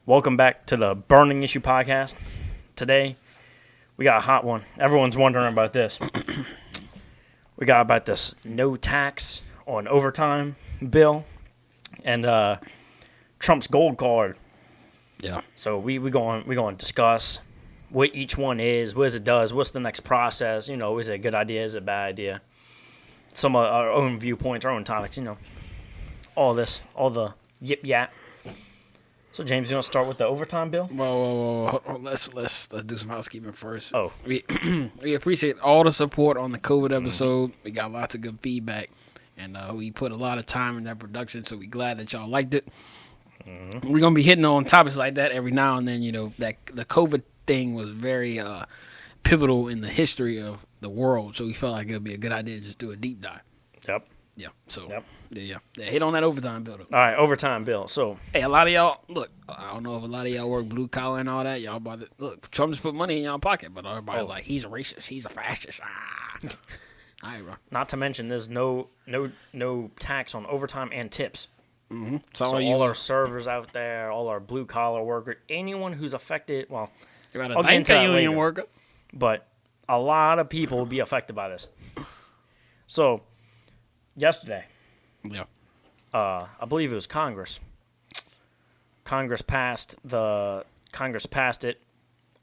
Welcome back to the Burning Issue Podcast. Today, we got a hot one. Everyone's wondering about this. We got about this no tax on overtime bill and Trump's gold card. Yeah. So we going to discuss what each one is, what it does, what's the next process. Is it a good idea, is it a bad idea? Some of our own viewpoints, our own topics. All this, all the yip yap. So, James, you want to start with the overtime bill? Well, let's do some housekeeping first. Oh. We appreciate all the support on the COVID episode. We got lots of good feedback, and we put a lot of time in that production, so we're glad that y'all liked it. Mm-hmm. We're going to be hitting on topics like that every now and then. That the COVID thing was very pivotal in the history of the world, so we felt like it would be a good idea to just do a deep dive. Yep. Yeah. So, yep. Yeah. Hit on that overtime bill, though. All right, overtime bill. So, hey, a lot of y'all, look, I don't know if a lot of y'all work blue collar and all that. Y'all about to, look, Trump just put money in y'all pocket, but everybody's like, he's a racist, he's a fascist. All right, bro. Not to mention, there's no tax on overtime and tips. Mm-hmm. So all our servers out there, all our blue collar workers, anyone who's affected, well, you're a bank union worker, but a lot of people will be affected by this. So, yesterday, yeah, I believe it was Congress. Congress passed it.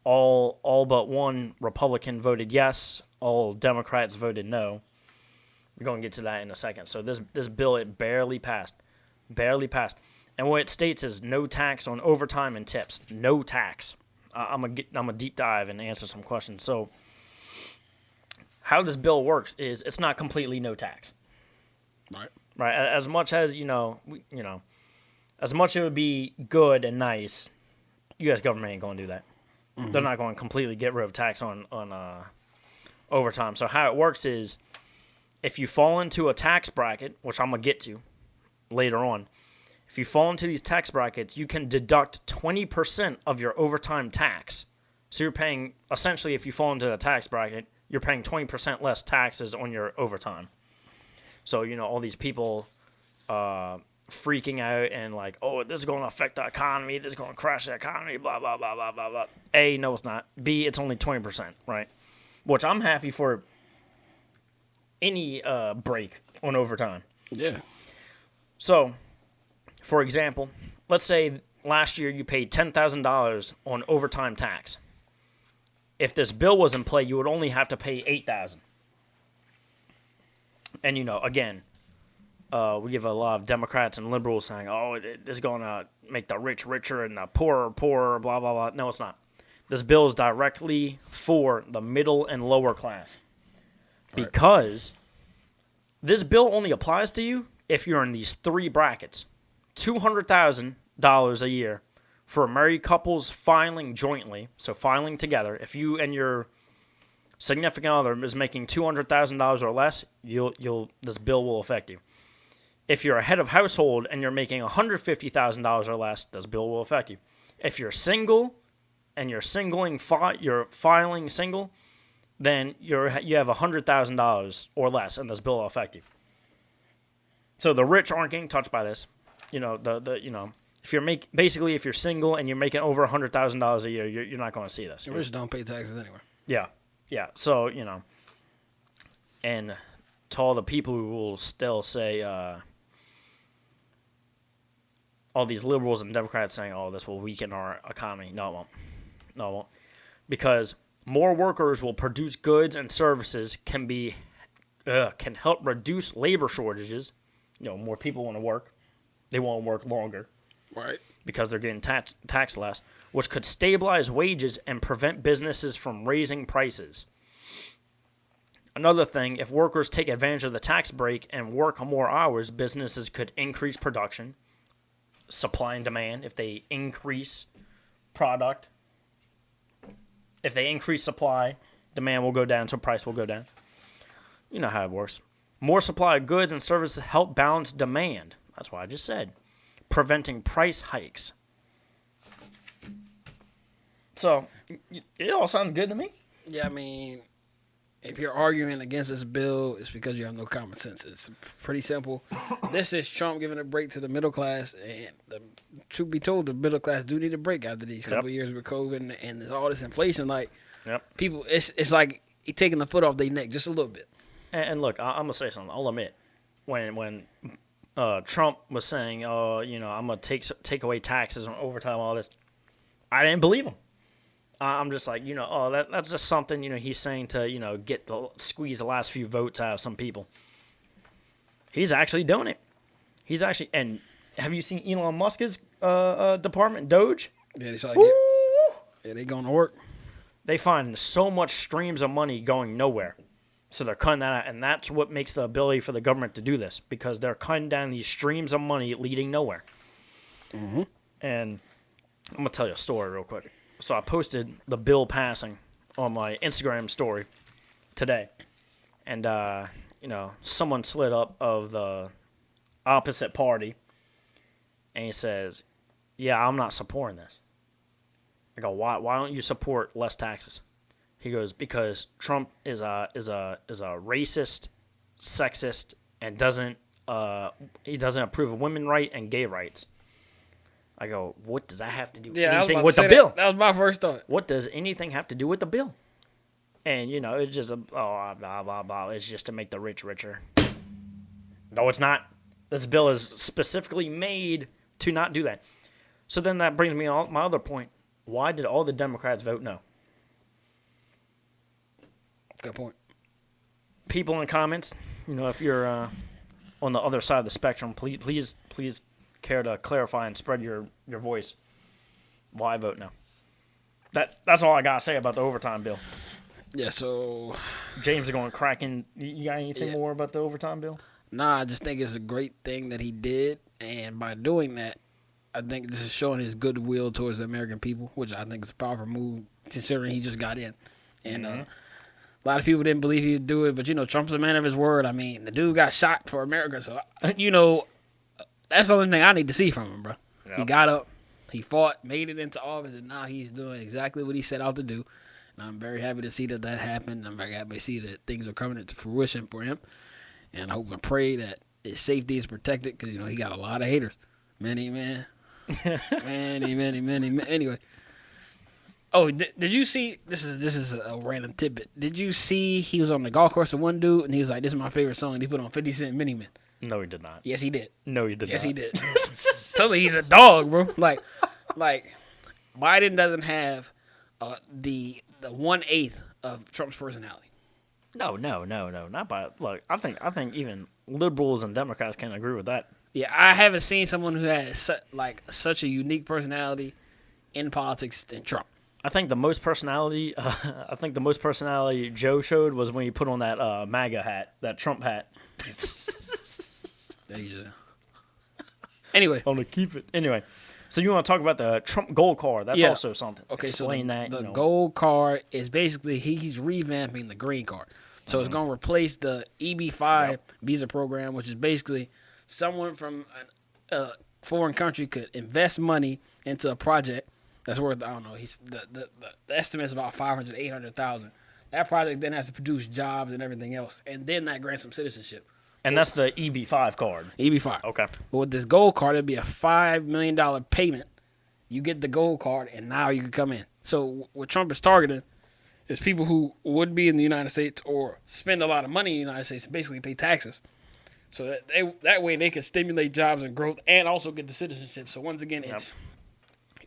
All but one Republican voted yes. All Democrats voted no. We're going to get to that in a second. So this bill, it barely passed. And what it states is no tax on overtime and tips. No tax. I'm a deep dive and answer some questions. So how this bill works is it's not completely no tax. Right. As much as as much it would be good and nice, U.S. government ain't going to do that. Mm-hmm. They're not going to completely get rid of tax on overtime. So how it works is if you fall into a tax bracket, which I'm going to get to later on, if you fall into these tax brackets, you can deduct 20% of your overtime tax. So you're paying, essentially, if you fall into the tax bracket, you're paying 20% less taxes on your overtime. So, all these people freaking out and like, oh, this is going to affect the economy, this is going to crash the economy, blah, blah, blah, blah, blah, blah. A, no, it's not. B, it's only 20%, right? Which I'm happy for any break on overtime. Yeah. So, for example, let's say last year you paid $10,000 on overtime tax. If this bill was in play, you would only have to pay $8,000. And, again, we give a lot of Democrats and liberals saying, oh, it is going to make the rich richer and the poor poorer, blah, blah, blah. No, it's not. This bill is directly for the middle and lower class. Right. Because this bill only applies to you if you're in these three brackets. $200,000 a year for married couples filing jointly, so filing together. If you and your significant other is making $200,000 or less, this bill will affect you. If you're a head of household and you're making $150,000 or less, this bill will affect you. If you're single and you're filing single, then you have $100,000 or less, and this bill will affect you. So the rich aren't getting touched by this. If you're single and you're making over $100,000 a year, you're not going to see this. The rich don't pay taxes anyway. Yeah. So, and to all the people who will still say, all these liberals and Democrats saying, oh, this will weaken our economy. No, it won't. Because more workers will produce goods and services can help reduce labor shortages. More people want to work. They want to work longer. Right. Because they're getting taxed less, which could stabilize wages and prevent businesses from raising prices. Another thing, if workers take advantage of the tax break and work more hours, businesses could increase production, supply and demand. If they increase product, if they increase supply, demand will go down, so price will go down. You know how it works. More supply of goods and services help balance demand. That's what I just said. Preventing price hikes. So, it all sounds good to me. Yeah, I mean, if you're arguing against this bill, it's because you have no common sense. It's pretty simple. This is Trump giving a break to the middle class, and truth be told, the middle class do need a break after these couple of years with COVID and there's all this inflation. Like, people, it's like he taking the foot off their neck just a little bit. And look, I'm gonna say something. I'll admit, when Trump was saying, "Oh, I'm gonna take away taxes on overtime, all this," I didn't believe him. I'm just like, that's just something, he's saying to, squeeze the last few votes out of some people. He's actually doing it. And have you seen Elon Musk's department, Doge? Yeah, they going to work. They find so much streams of money going nowhere. So they're cutting that out, and that's what makes the ability for the government to do this, because they're cutting down these streams of money leading nowhere. Mm-hmm. And I'm going to tell you a story real quick. So I posted the bill passing on my Instagram story today. And, someone slid up of the opposite party. And he says, yeah, I'm not supporting this. I go, why don't you support less taxes? He goes, because Trump is a racist, sexist, and doesn't approve of women's rights and gay rights. I go, what does that have to do with anything with the bill? That was my first thought. What does anything have to do with the bill? And, it's just blah, blah, blah. It's just to make the rich richer. No, it's not. This bill is specifically made to not do that. So then that brings me to my other point. Why did all the Democrats vote no? Good point. People in the comments, if you're on the other side of the spectrum, please care to clarify and spread your voice. Why vote no? That's all I gotta say about the overtime bill. Yeah, so James is going cracking. You got anything more about the overtime bill? Nah, I just think it's a great thing that he did, and by doing that, I think this is showing his goodwill towards the American people, which I think is a powerful move considering he just got in. And a lot of people didn't believe he'd do it, but Trump's a man of his word. I mean, the dude got shot for America, so that's the only thing I need to see from him, bro. Yep. He got up, he fought, made it into office, and now he's doing exactly what he set out to do. And I'm very happy to see that happened. I'm very happy to see that things are coming into fruition for him. And I hope and pray that his safety is protected because, he got a lot of haters. Many. Anyway. Oh, did you see, this is a random tidbit. Did you see he was on the golf course with one dude and he was like, this is my favorite song, and he put on 50 Cent Mini Man? No, he did not. Yes, he did. No, he did yes, not. Yes, he did. Tell me he's a dog, bro. Like Biden doesn't have the 1/8 of Trump's personality. No, not by. Look, I think even liberals and Democrats can agree with that. Yeah, I haven't seen someone who has such a unique personality in politics than Trump. I think the most personality. Joe showed was when he put on that MAGA hat, that Trump hat. Anyway, I'm gonna keep it. Anyway, so you want to talk about the Trump gold card? That's also something. Okay, explain so that. The gold card is basically he's revamping the green card. So it's going to replace the EB-5 visa program, which is basically someone from a foreign country could invest money into a project that's worth, I don't know, the estimate is about $500,000, $800,000. That project then has to produce jobs and everything else, and then that grants them citizenship. And that's the EB-5 card. EB-5. Okay. But with this gold card, it'd be a $5 million payment. You get the gold card, and now you can come in. So what Trump is targeting is people who would be in the United States or spend a lot of money in the United States and basically pay taxes. So that way they can stimulate jobs and growth and also get the citizenship. So once again,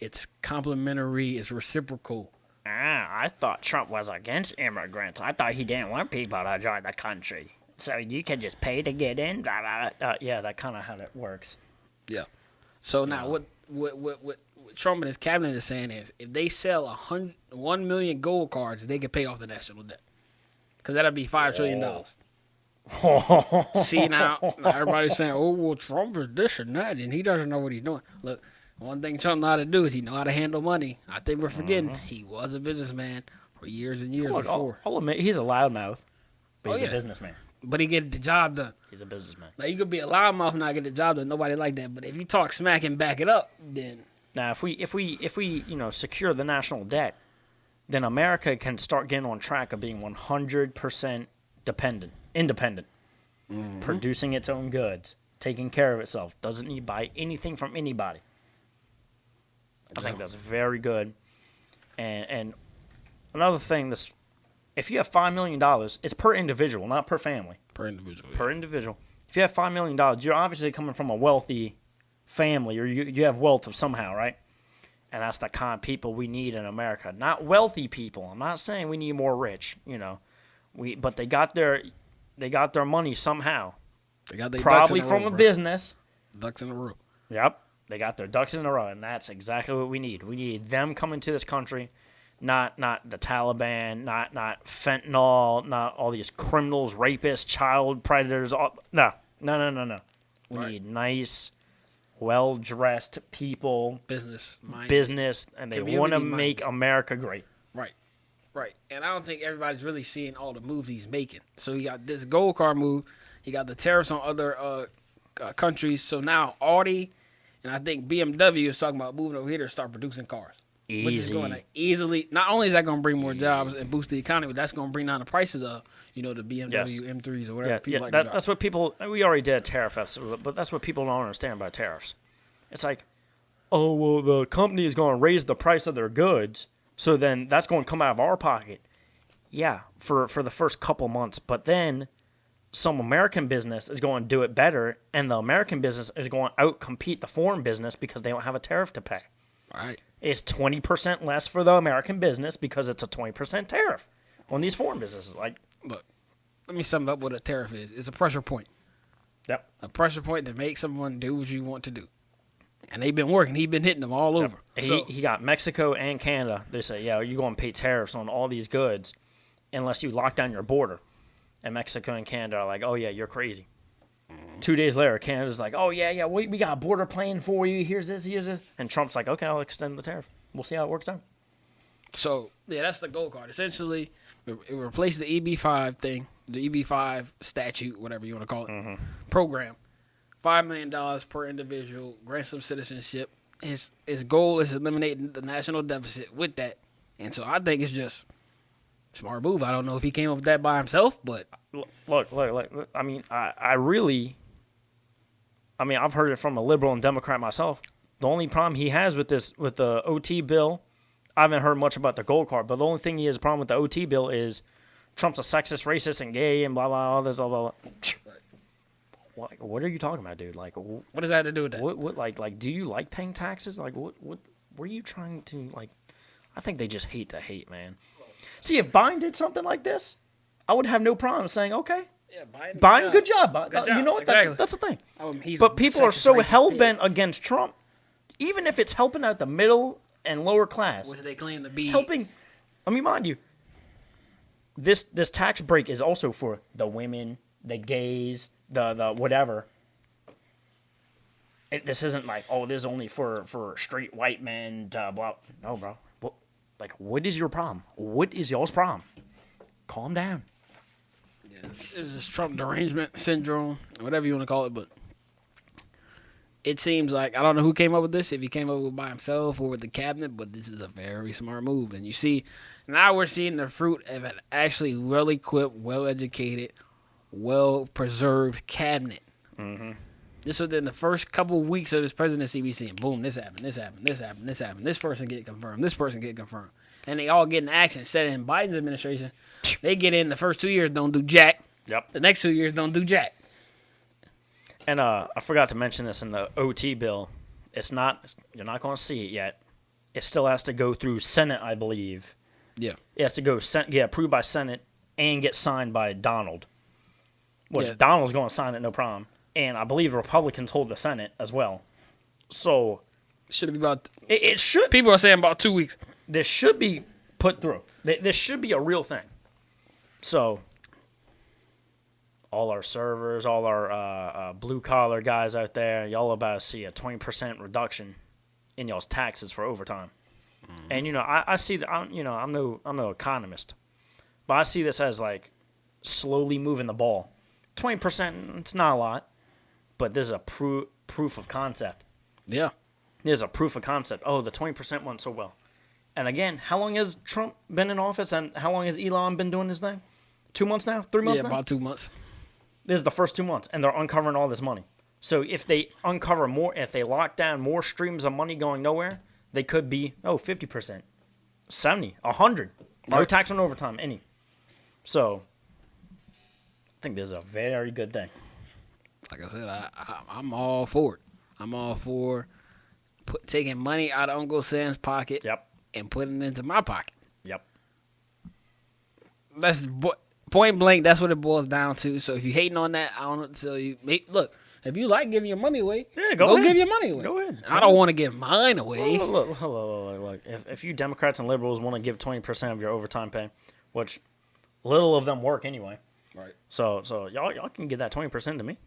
it's complementary, it's reciprocal. I thought Trump was against immigrants. I thought he didn't want people to join the country. So you can just pay to get in? Yeah, that's kind of how that works. Yeah. So now what Trump and his cabinet is saying is if they sell 1 million gold cards, they can pay off the national debt. Because that'll be $5 trillion. See, now everybody's saying, oh, well, Trump is this and that, and he doesn't know what he's doing. Look, one thing Trump know how to do is he know how to handle money. I think we're forgetting he was a businessman for years and years before. I'll admit, he's a loudmouth, but he's a businessman. But he get the job done. He's a businessman. Like, you could be a loudmouth and not get the job done. Nobody like that. But if you talk smack and back it up, then... Now, if we secure the national debt, then America can start getting on track of being 100% independent, producing its own goods, taking care of itself, doesn't need to buy anything from anybody. I think that's very good. And another thing, if you have $5 million, it's per individual, not per family. Per individual. Per individual. If you have $5 million, you're obviously coming from a wealthy family, or you have wealth of somehow, right? And that's the kind of people we need in America. Not wealthy people. I'm not saying we need more rich, but they got their money somehow. They got their probably ducks in a from row, a bro. business. Ducks in a row. Yep. They got their ducks in a row, and that's exactly what we need. We need them coming to this country, not the Taliban, not fentanyl, not all these criminals, rapists, child predators. No. We need nice, well-dressed people, Business, and they want to make America great. Right. And I don't think everybody's really seeing all the moves he's making. So he got this gold card move. He got the tariffs on other countries. So now Audi and I think BMW is talking about moving over here to start producing cars. Easy. Which is going to easily, not only is that going to bring more jobs and boost the economy, but that's going to bring down the prices of, the BMW M3s or whatever people like to drive. That's what people, we already did a tariff episode, but that's what people don't understand about tariffs. It's like, oh, well, the company is going to raise the price of their goods, so then that's going to come out of our pocket. Yeah, for the first couple months, but then some American business is going to do it better, and the American business is going to outcompete the foreign business because they don't have a tariff to pay. All right. It's 20% less for the American business because it's a 20% tariff on these foreign businesses. Like, look, let me sum up what a tariff is. It's a pressure point. Yep. A pressure point that makes someone do what you want to do. And they've been working. He's been hitting them all over. He got Mexico and Canada. They say, yeah, you're going to pay tariffs on all these goods unless you lock down your border. And Mexico and Canada are like, oh, yeah, you're crazy. 2 days later, Canada's like, oh, yeah, we got a border plan for you. Here's this. And Trump's like, okay, I'll extend the tariff. We'll see how it works out. So, yeah, that's the gold card. Essentially, it replaced the EB-5 thing, the EB-5 statute, whatever you want to call it, program. $5 million per individual, grant some citizenship. His goal is eliminating the national deficit with that. And so I think it's just a smart move. I don't know if he came up with that by himself, but... Look. I mean, I've heard it from a liberal and Democrat myself. The only problem he has with the OT bill, I haven't heard much about the gold card, but the only thing he has a problem with the OT bill is Trump's a sexist, racist, and gay, and blah, blah, all this, blah, blah, blah. What are you talking about, dude? Like, what does that have to do with that? What like, do you like paying taxes? Like, what were you trying to, like, I think they just hate to hate, man. See, if Biden did something like this, I would have no problem saying, okay, yeah, Biden, good job. You know what? Exactly. That's the thing. He's But people are so racist hell-bent against Trump, even if it's helping out the middle and lower class. What do they claim to be? Helping, I mean, mind you, this tax break is also for the women, the gays, the whatever. This isn't like, oh, this is only for straight white men, blah. No, bro. What is your problem? What is y'all's problem? Calm down. Yeah, it's just Trump derangement syndrome, whatever you want to call it, but it seems like, I don't know who came up with this, if he came up with it by himself or with the cabinet, but this is a very smart move. And you see, now we're seeing the fruit of an actually well-equipped, well-educated, well-preserved cabinet. Mm-hmm. Just within the first couple of weeks of his presidency, we seeing, boom, this happened. This person get confirmed. This person get confirmed. And they all get in action. Instead of in Biden's administration, they get in the first 2 years, don't do jack. Yep. The next 2 years, don't do jack. And I forgot to mention this in the OT bill. It's not, you're not going to see it yet. It still has to go through Senate, I believe. Yeah. It has to go get approved by Senate and get signed by Donald. Which Donald's going to sign it, no problem. And I believe Republicans hold the Senate as well. So Should it be about? It should. People are saying about 2 weeks. This should be put through. This should be a real thing. So all our servers, all our blue-collar guys out there, y'all about to see a 20% reduction in y'all's taxes for overtime. Mm-hmm. And, I see that, I'm no economist, but I see this as, like, slowly moving the ball. 20%, it's not a lot, but this is a proof of concept. Yeah. There's a proof of concept. Oh, the 20% went so well. And again, how long has Trump been in office, and how long has Elon been doing his thing? 2 months now? 3 months now? Yeah, about 2 months. This is the first 2 months, and they're uncovering all this money. So if they uncover more, if they lock down more streams of money going nowhere, they could be, 50%, 70, 100. No Right. tax on overtime, any. So I think this is a very good thing. Like I said, I'm all for it. I'm all for taking money out of Uncle Sam's pocket Yep. and putting it into my pocket. Yep. That's point blank. That's what it boils down to. So if you're hating on that, I don't know what to tell you. Look, if you like giving your money away, Yeah, go ahead. give your money away. Go ahead. I don't want to give mine away. Look. If you Democrats and liberals want to give 20% of your overtime pay, which little of them work anyway, Right. so y'all can give that 20% to me.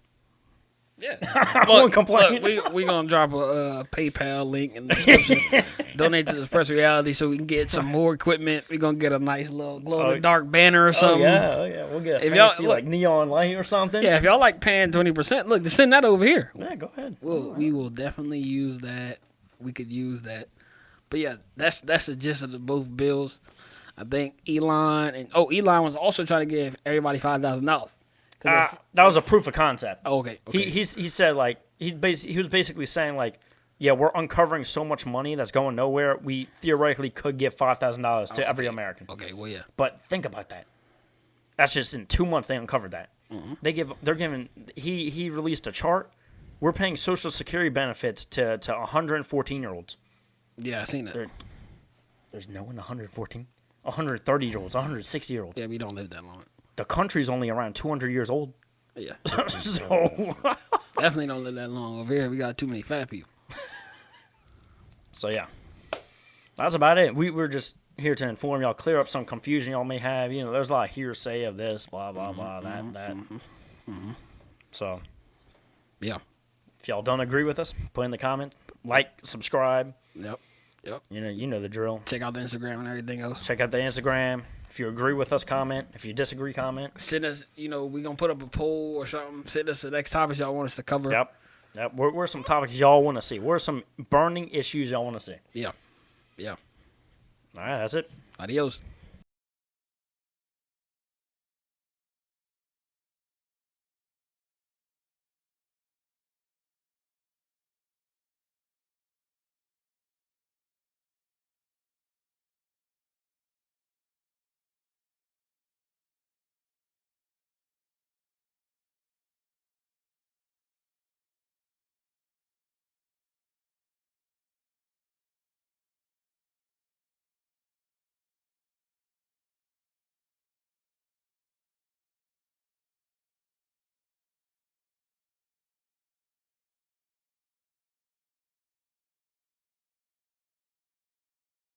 Yeah. I won't complain. Look, we gonna drop a PayPal link in the description. Donate to this Press Reality so we can get some more equipment. We're gonna get a nice little glow in the dark banner or something. Oh yeah. We'll get a If y'all- fancy look- like neon light or something. Yeah, if y'all like paying 20%, look, just send that over here. Yeah, go ahead. We will definitely use that. We could use that. But yeah, that's the gist of both bills. I think Elon was also trying to give everybody $5,000. That was a proof of concept. Okay. He said like he was basically saying like, yeah, we're uncovering so much money that's going nowhere. We theoretically could give $5,000 to every American. Okay. Well, yeah. But think about that. That's just in 2 months they uncovered that. Mm-hmm. They're giving. He released a chart. We're paying Social Security benefits to 114-year-olds. Yeah, I seen that. There's no one 114, 130-year-olds, 160-year-olds. Yeah, we don't live that long. The country's only around 200 years old. Yeah. So Definitely don't live that long over here. We got too many fat people. So yeah, that's about it. We're just here to inform y'all, clear up some confusion y'all may have. You know, there's a lot of hearsay of this, blah blah blah, that. So Yeah. if y'all don't agree with us, put in the comments, like, subscribe. Yep. You know the drill. Check out the Instagram and everything else. Check out the Instagram. If you agree with us, comment. If you disagree, comment. Send us, we going to put up a poll or something. Send us the next topics y'all want us to cover. Yep. Where's some topics y'all want to see? Where's some burning issues y'all want to see? Yeah. All right, that's it. Adios.